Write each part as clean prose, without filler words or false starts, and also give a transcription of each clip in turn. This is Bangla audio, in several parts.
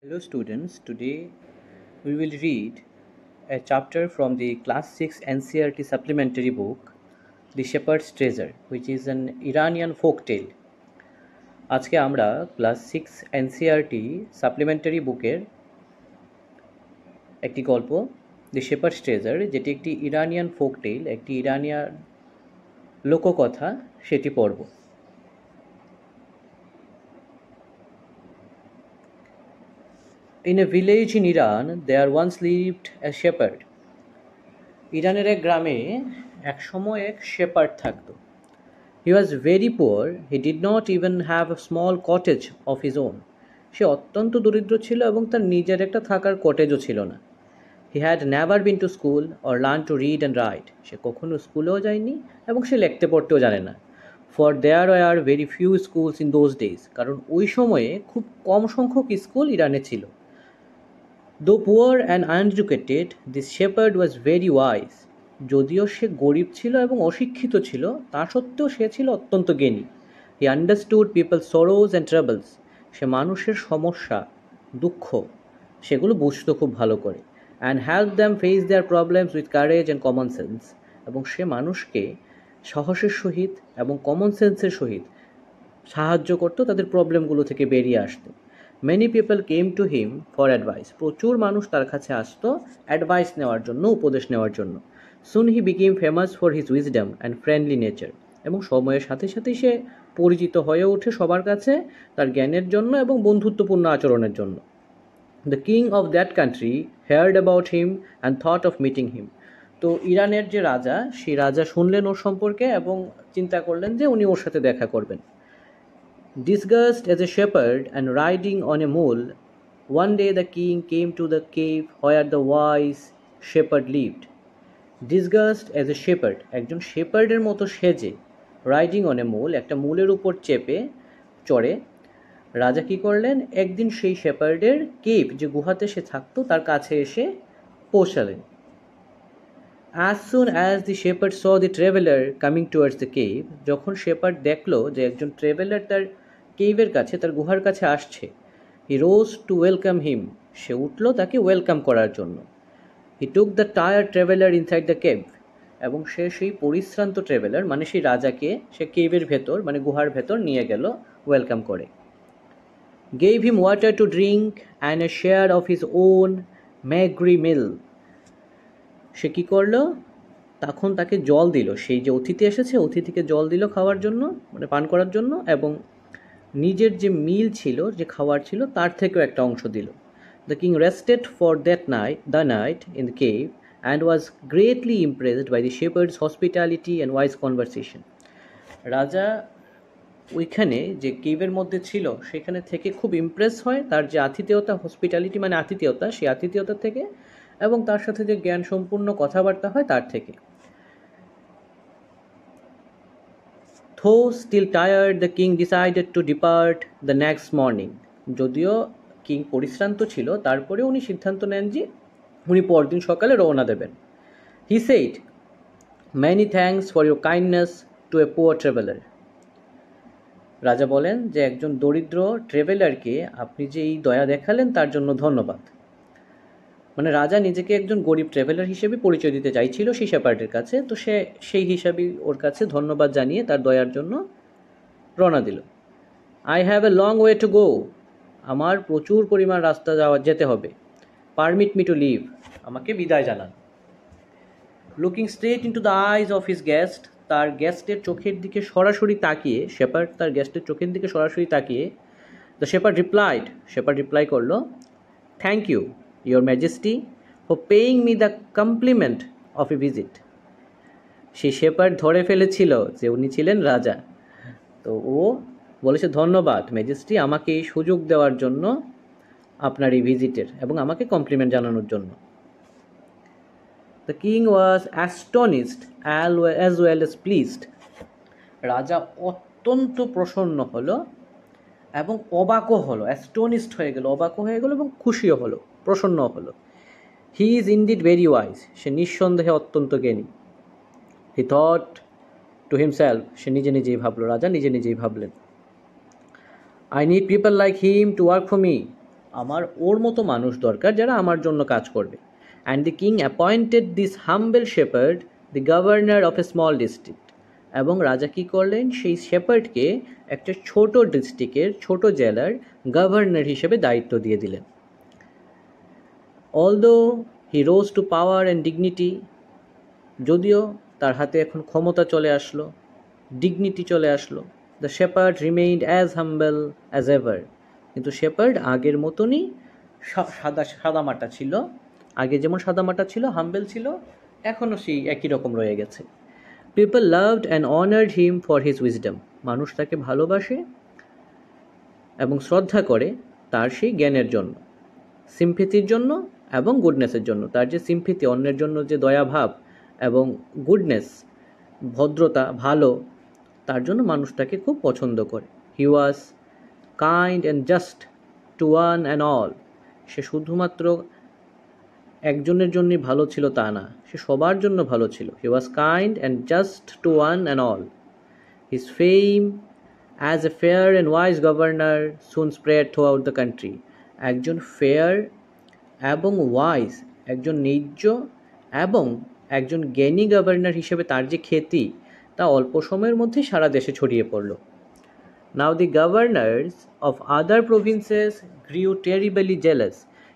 Hello students, today we will read a chapter from the class 6 NCERT supplementary book, The Shepherd's Treasure, which is an Iranian folk tale. আজকে আমরা ক্লাস 6 এনসিইআরটি সাপ্লিমেন্টারি বুকের একটি গল্প দি শেপার্ডস ট্রেজার, যেটি একটি ইরানিয়ান ফোক টেল, একটি ইরানিয়ান লোককথা, সেটি পড়ব। In a village in Iran, there once lived a shepherd. ইরানের এক গ্রামে একসময় এক শেপার্ড থাকতো। He was very poor. He did not even have a small cottage of his own. সে অত্যন্ত দরিদ্র ছিল এবং তার নিজের একটা থাকার কটেজও ছিল না। He had never been to school or learned to read and write. সে কখনো স্কুলেও যায়নি এবং সে লিখতে পড়তেও জানে না। For there were very few schools in those days. কারণ ওই সময়ে খুব কম সংখ্যক স্কুল ইরানে ছিল। Though poor and uneducated, this shepherd was very wise. যদিও সে গরিব ছিল এবং অশিক্ষিত ছিল, তা সত্ত্বেও সে ছিল অত্যন্ত জ্ঞানী। He understood people's sorrows and troubles. সে মানুষের সমস্যা, দুঃখ, সেগুলো বুঝতো খুব ভালো করে। And helped them face their problems with courage and common sense. এবং সে মানুষকে সাহসের সহিত এবং কমন সেন্সের সহিত সাহায্য করতো তাদের প্রবলেমগুলো থেকে বেরিয়ে আসতে। Many people came to him for advice. প্রচুর মানুষ তার কাছে আসতো অ্যাডভাইস নেওয়ার জন্য, উপদেশ নেওয়ার জন্য। Soon he became famous for his wisdom and friendly nature. এবং সময়ের সাথে সাথে সে পরিচিত হয়ে ওঠে সবার কাছে তার জ্ঞানের জন্য এবং বন্ধুত্বপূর্ণ আচরণের জন্য। The king of that country heard about him and thought of meeting him. তো ইরানের যে রাজা, সেই রাজা শুনলেন ওর সম্পর্কে এবং চিন্তা করলেন যে উনি ওর সাথে দেখা করবেন। Disguised as a shepherd and riding on a mule, one day the king came to the cave where the wise shepherd lived. Disguised as a shepherd, একজন শেপার্ডের মতো সেজে, রাইডিং অন এ মূল, একটা মূলের উপর চেপে চড়ে রাজা কী করলেন, একদিন সেই শেপার্ডের কেভ, যে গুহাতে সে থাকতো, তার কাছে এসে পৌঁছালেন। As soon as the shepherd saw the traveler coming towards the cave, যখন শেপার্ড দেখলো যে একজন ট্রেভেলার তার কেভের কাছে, তার গুহার কাছে আসছে, he rose to welcome him. সে উঠলো তাকে ওয়েলকাম করার জন্য। He took the tired traveler inside the cave. এবং সে সেই পরিশ্রান্ত ট্রেভেলার, মানে সেই রাজাকে, সে কেভের ভেতর, মানে গুহার ভেতর নিয়ে গেল ওয়েলকাম করে। Gave him water to drink and a share of his own magri meal. সে কী করলো, তখন তাকে জল দিল, সেই যে অতিথি এসেছে অতিথিকে জল দিল খাওয়ার জন্য, মানে পান করার জন্য, এবং নিজের যে মিল ছিল, যে খাবার ছিল, তার থেকেও একটা অংশ দিল। The king rested for the night in the cave and was greatly impressed by the shepherd's hospitality and wise conversation. রাজা ওইখানে যে কেভের মধ্যে ছিল সেখানে থেকে খুব ইমপ্রেস হয় তার যে আতিথেয়তা, হসপিটালিটি মানে আতিথেয়তা, সেই আতিথেয়তা থেকে, এবং তার সাথে যে জ্ঞান সম্পূর্ণ কথাবার্তা হয় তার থেকে। Though still tired, the king decided to depart the next morning. যদিও কিং পরিশ্রান্ত ছিল, তারপরে উনি সিদ্ধান্ত নেন যে উনি পরদিন সকালে রওনা দেবেন। He said, "Many thanks for your kindness to a poor traveler." রাজা বলেন যে একজন দরিদ্র ট্রেভেলারকে আপনি যে এই দয়া দেখালেন তার জন্য ধন্যবাদ। মানে রাজা নিজেকে একজন গরিব ট্রেভেলার হিসেবে পরিচয় দিতে চাইছিল সেই শেপার্ডের কাছে, তো সে সেই হিসাবেই ওর কাছে ধন্যবাদ জানিয়ে তার দয়ার জন্য রওনা দিল। I have a long way to go. আমার প্রচুর পরিমাণ রাস্তা যেতে হবে। Permit me to leave. আমাকে বিদায় জানান। Looking straight into the eyes of his guest, তার গেস্টের চোখের দিকে সরাসরি তাকিয়ে, শেপার্ড তার গেস্টের চোখের দিকে সরাসরি তাকিয়ে, the shepherd replied, shepherd reply করলো, "Thank you, your majesty, for paying me the compliment of a visit." সেই শেপার্ড ধরে ফেলেছিল যে উনি ছিলেন রাজা, তো ও বলেছে, ধন্যবাদ ম্যাজেস্টি, আমাকে এই সুযোগ দেওয়ার জন্য, আপনার এই ভিজিটের, এবং আমাকে কমপ্লিমেন্ট জানানোর জন্য। The king was astonished as well as pleased. রাজা অত্যন্ত প্রসন্ন হলো এবং অবাকও হলো, অ্যাস্টনিশড হয়ে গেল, অবাকও হয়ে গেল এবং খুশিও হলো, প্রসন্নও হলো। He is indeed very wise. সে নিঃসন্দেহে অত্যন্ত জ্ঞানী। He thought to himself. সে নিজে নিজেই ভাবলো, রাজা নিজে নিজেই ভাবলেন, I need people like him to work for me. আমার ওর মতো মানুষ দরকার যারা আমার জন্য কাজ করবে। And the king appointed this humble shepherd the governor of a small district. এবং রাজা কী করলেন, সেই শেপার্ডকে একটা ছোট ডিস্ট্রিক্টের, ছোট জেলার গভর্নর হিসেবে দায়িত্ব দিয়ে দিলেন। Although he rose two power and dignity, যদিও তার হাতে এখন ক্ষমতা চলে আসলো, ডিগনিটি চলে আসলো, the shepherd remained as humble as ever. কিন্তু শেপার্ড আগের মতনই সাদামাটা ছিল, আগে যেমন সাদামাটা ছিল, হাম্বেল ছিল, এখনও সেই একই রকম রয়ে গেছে। People loved and honoured him for his wisdom, মানুষ তাকে ভালোবাসে এবং শ্রদ্ধা করে তার সেই জ্ঞানের জন্য, সিম্পেথির জন্য এবং গুডনেসের জন্য। তার যে সিম্পেথি, অন্যের জন্য যে দয়াভাব এবং গুডনেস, ভদ্রতা, ভালো, তার জন্য মানুষ তাকে খুব পছন্দ করে। He was kind and just to one and all, সে শুধুমাত্র একজনের জন্যই ভালো ছিল তা না, সে সবার জন্য ভালো ছিল। He was kind and just to one and all. His fame as a fair and wise governor soon spread throughout the country. একজন ফেয়ার এবং ওয়াইজ, একজন ন্যায্য এবং একজন জ্ঞানী গভর্নর হিসেবে তার যে খ্যাতি, তা অল্প সময়ের মধ্যে সারা দেশে ছড়িয়ে পড়ল। Now the governors of other provinces grew terribly jealous.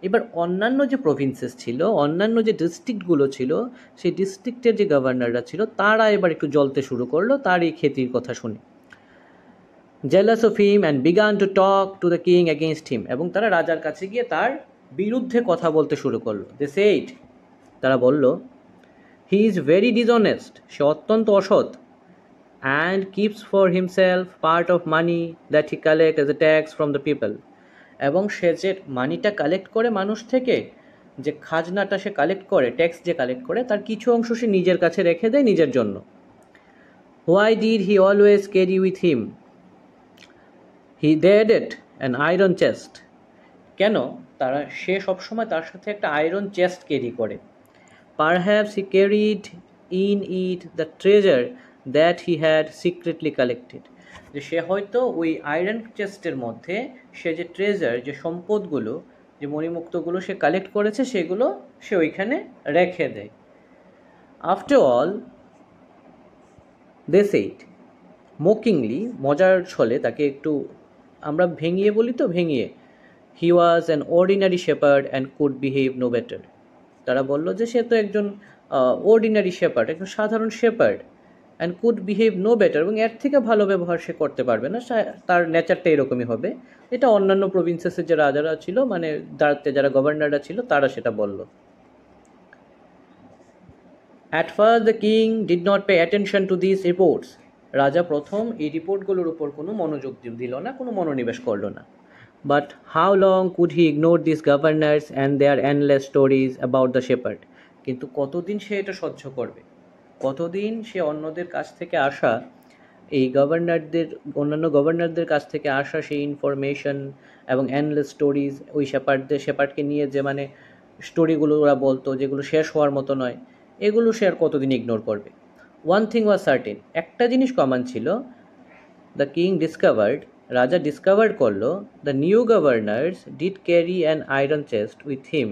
এবার অন্যান্য যে প্রভিন্সেস ছিল, অন্যান্য যে ডিস্ট্রিক্টগুলো ছিল, সেই ডিস্ট্রিক্টের যে গভর্নররা ছিল, তারা এবার একটু জ্বলতে শুরু করলো তার এই খ্যাতির কথা শুনে। Jealous of him and began to talk to the king against him, এবং তারা রাজার কাছে গিয়ে তার বিরুদ্ধে কথা বলতে শুরু করলো। দে সেইড, তারা বলল, হি ইজ ভেরি ডিসঅনেস্ট, সে অত্যন্ত অসৎ, and keeps for himself part of money that he collect as a tax from the people. এবং সে যে মানিটা কালেক্ট করে মানুষ থেকে, যে খাজনাটা সে কালেক্ট করে, ট্যাক্স যে কালেক্ট করে, তার কিছু অংশ সে নিজের কাছে রেখে দেয় নিজের জন্য। Why did he always carry with him he dead an iron chest, কেন সে সবসময় তার সাথে একটা আয়রন চেস্ট ক্যারি করে। Perhaps he carried in it the treasure that he had secretly collected, যে সে হয়তো ওই আয়রন চেস্টের মধ্যে সে যে ট্রেজার, যে সম্পদগুলো, যে মণিমুক্তগুলো সে কালেক্ট করেছে, সেগুলো সে ওইখানে রেখে দেয়। After all they said, mockingly, মজার ছলে, তাকে একটু আমরা ভেঙিয়ে বলি তো, ভেঙিয়ে, he was an ordinary shepherd and could behave no better. তারা বলল যে সে তো একজন অর্ডিনারি শেপার্ড, একজন সাধারণ shepherd, and could behave no better, এবং এর থেকে ভালো ব্যবহার সে করতে পারবে না, তার নেচারটা এরকমই হবে। এটা অন্যান্য প্রভিন্সেসের যে রাজারা ছিল, মানে যারা গভর্নররা ছিল, তারা সেটা বলল। At first the king did not pay attention to this reports, রাজা প্রথম এই রিপোর্টগুলোর উপর কোনো মনোযোগ দিল না, কোনো মনোনিবেশ করলো না। But how long could he ignore these governors and their endless stories about the shepherd? কিন্তু কতদিন সে এটা সহ্য করবে, কতদিন সে অন্যদের কাছ থেকে আসা, এই অন্যান্য গভর্নরদের কাছ থেকে আসা সেই ইনফরমেশন এবং এন্ডলেস স্টোরিজ, ওই শেপার্ডকে নিয়ে যে মানে স্টোরিগুলো ওরা বলতো, যেগুলো শেষ হওয়ার মতো নয়, এগুলো সে আর কতদিন ইগনোর করবে। ওয়ান থিং ওয়াজ সার্টেন, একটা জিনিস কমন ছিল, দ্য কিং ডিসকভার্ড, রাজা ডিসকভার করলো, the new governors did carry an iron chest with him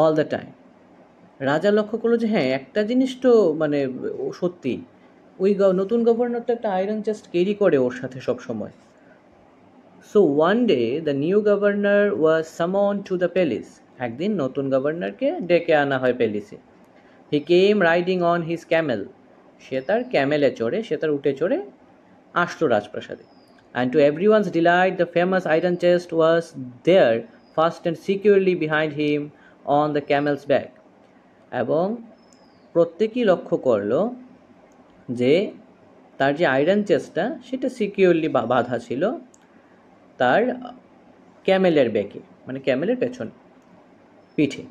all the time. রাজা লক্ষ্য করলো যে হ্যাঁ, একটা জিনিস তো মানে সত্যি, ওই নতুন গভর্নর তো একটা আয়রন চেস্ট ক্যারি করে ওর সাথে সব সময়। So one day the new governor was summoned to the palace, একদিন নতুন গভর্নরকে ডেকে আনা হয় প্যালেসে। হি কেম রাইডিং অন হিজ ক্যামেল, সে তার ক্যামেলে চড়ে, সে তার উঠে চড়ে আসলো রাজপ্রাসাদে। And to everyone's delight, the famous iron chest was there, fastened securely behind him on the camel's back. এবং প্রত্যেকেই লক্ষ্য করলো যে তার যে আয়রন চেস্টটা, সেটা সিকিউরলি বাঁধা ছিল তার ক্যামেলের ব্যাকে, মানে ক্যামেলের পেছনে, পিঠে।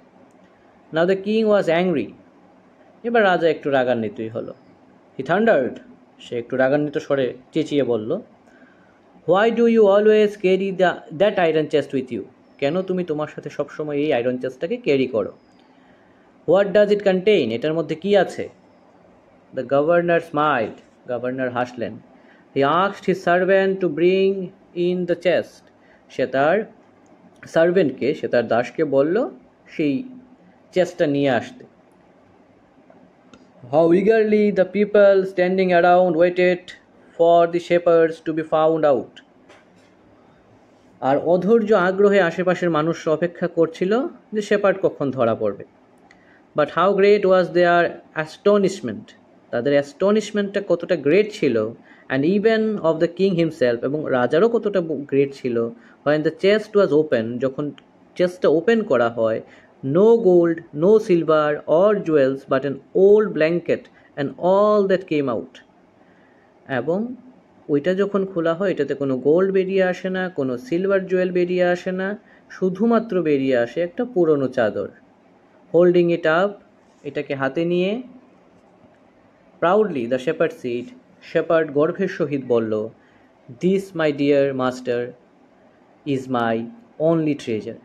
Now the king was angry, এবার রাজা একটু রাগান্বিতই হলো। He thundered, সে একটু রাগান্বিত স্বরে চেঁচিয়ে বলল, why do you always carry that iron chest with you, কেন তুমি তোমার সাথে সবসময় এই আয়রন চেস্টটাকে ক্যারি করো? হোয়াট ডাজ ইট কন্টেইন, এটার মধ্যে কি আছে? দ্য গভর্নর স্মাইলড, গভর্নর হাসলেন। He asked his servant to bring in the chest, সে তার সার্ভেন্টকে, সে তার দাসকে বলল সেই চেস্টটা নিয়ে আসতে। How eagerly the people standing around waited for the shepherds to be found out. আর অধৈর্য আগ্রহে আশেপাশের মানুষ অপেক্ষা করছিল যে শেপার্ড কখন ধরা পড়বে। But how great was their astonishment, তাদের অ্যাস্টনিশমেন্টটা কতটা গ্রেট ছিল, and even of the king himself, এবং রাজারও কতটা গ্রেট ছিল, when the chest was open, যখন চেস্টটা ওপেন করা হয়, no gold, no silver or jewels, but an old blanket and all that came out. এবং ওইটা যখন খোলা হয়, এটাতে কোনো গোল্ড বেরিয়ে আসে না, কোনো সিলভার জুয়েল বেরিয়ে আসে না, শুধুমাত্র বেরিয়ে আসে একটা পুরনো চাদর। হোল্ডিং ইট আপ, এটাকে হাতে নিয়ে, proudly the shepherd seed, shepherd গর্ভের সহিত বলল, this my dear master is my only treasure.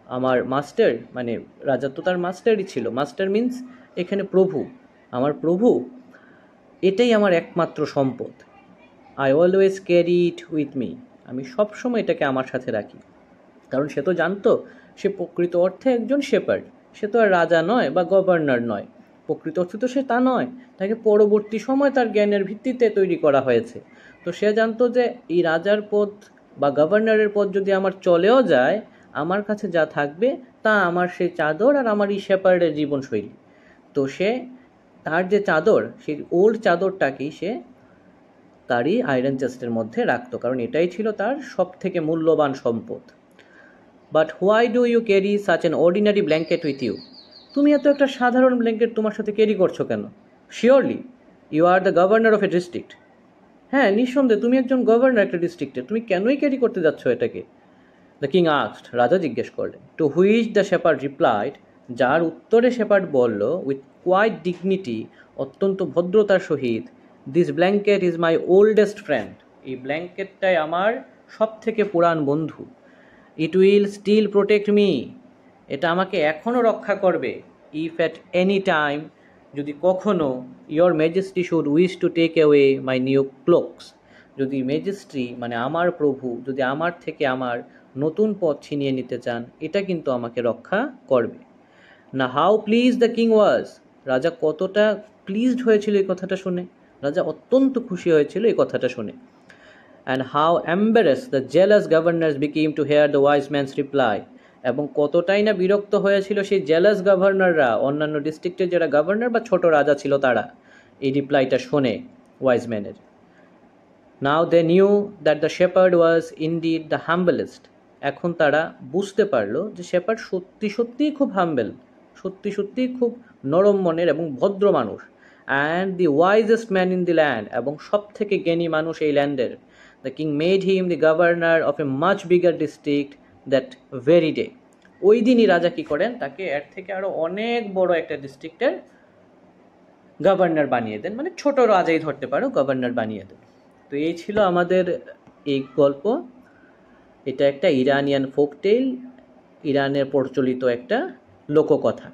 আমার মাস্টার, মানে রাজা তো তার মাস্টারই ছিল, মাস্টার মিন্স এখানে প্রভু, আমার প্রভু, এটাই আমার একমাত্র সম্পদ। I always carry it with me, আমি সবসময় এটাকে আমার সাথে রাখি। কারণ সে তো জানতো সে প্রকৃত অর্থে একজন শেপার্ড, সে তো আর রাজা নয় বা গভর্নর নয়, প্রকৃত অর্থে তো সে তা নয়, তাকে পরবর্তী সময় তার জ্ঞানের ভিত্তিতে তৈরি করা হয়েছে। তো সে জানতো যে এই রাজার পদ বা গভর্নরের পদ যদি আমার চলেও যায়, আমার কাছে যা থাকবে তা আমার সেই চাদর আর আমার এই শেপার্ডের জীবনশৈলী। তো সে তার যে চাদর, সেই ওল্ড চাদরটাকেই সে তারই আয়রন চেস্টের মধ্যে রাখতো, কারণ এটাই ছিল তার সব থেকে মূল্যবান সম্পদ। But why do you carry such an ordinary blanket with you, তুমি এত একটা সাধারণ ব্ল্যাঙ্কেট তোমার সাথে ক্যারি করছো কেন? Surely you are the governor of a district, হ্যাঁ নিঃসন্দেহে তুমি একজন গভর্নর একটা ডিস্ট্রিক্টের, তুমি কেনই ক্যারি করতে যাচ্ছ এটাকে? দ্য কিং আস্কড, রাজা জিজ্ঞেস করলেন। To which the shepherd replied, যার উত্তরে শেপার্ড বলল উইথ কোয়াইট ডিগনিটি, অত্যন্ত ভদ্রতার সহিত, this blanket is my oldest friend, এই ব্ল্যাঙ্কেটটাই আমার সব থেকে পুরান বন্ধু। It will still protect me, এটা আমাকে এখনও রক্ষা করবে। ইফ অ্যাট এনি টাইম, যদি কখনো, your majesty should wish to take away my new cloaks, যদি ম্যাজেস্ট্রি মানে আমার প্রভু যদি আমার থেকে আমার নতুন পথ ছিনিয়ে নিতে চান, এটা কিন্তু আমাকে রক্ষা করবে না। How please the king was, রাজা কতটা প্লিজড হয়েছিল এই কথাটা শুনে, রাজা অত্যন্ত খুশি হয়েছিল এই কথাটা শুনে। And how embarrassed the jealous governors became to hear the wise man's reply, এবং কতটাই না বিরক্ত হয়েছিল সেই জেলাস গভর্নররা, অন্যান্য ডিস্ট্রিক্টের যারা গভর্নর বা ছোট রাজা ছিল তারা, এই রিপ্লাইটা শোনে ওয়াইজ ম্যানের। Now they knew that the shepherd was indeed the humblest, এখন তারা বুঝতে পারলো যে শেপার্ড সত্যি সত্যিই খুব হাম্বেল, সত্যি সত্যিই খুব নরম মনের এবং ভদ্র মানুষ। And the wisest man in the land, এবং সব থেকে জ্ঞানী মানুষ এই ল্যান্ডের। The king made him the governor of a much bigger district that very day, ওই দিনই রাজা কী করেন, তাকে এর থেকে আরও অনেক বড় একটা ডিস্ট্রিক্টের গভর্নর বানিয়ে দেন, মানে ছোট রাজাই ধরতে পারো, গভর্নর বানিয়ে দেন। তো এই ছিল আমাদের এই গল্প। এটা একটা ইরানিয়ান ফোক টেল, ইরানের প্রচলিত একটা লোককথা।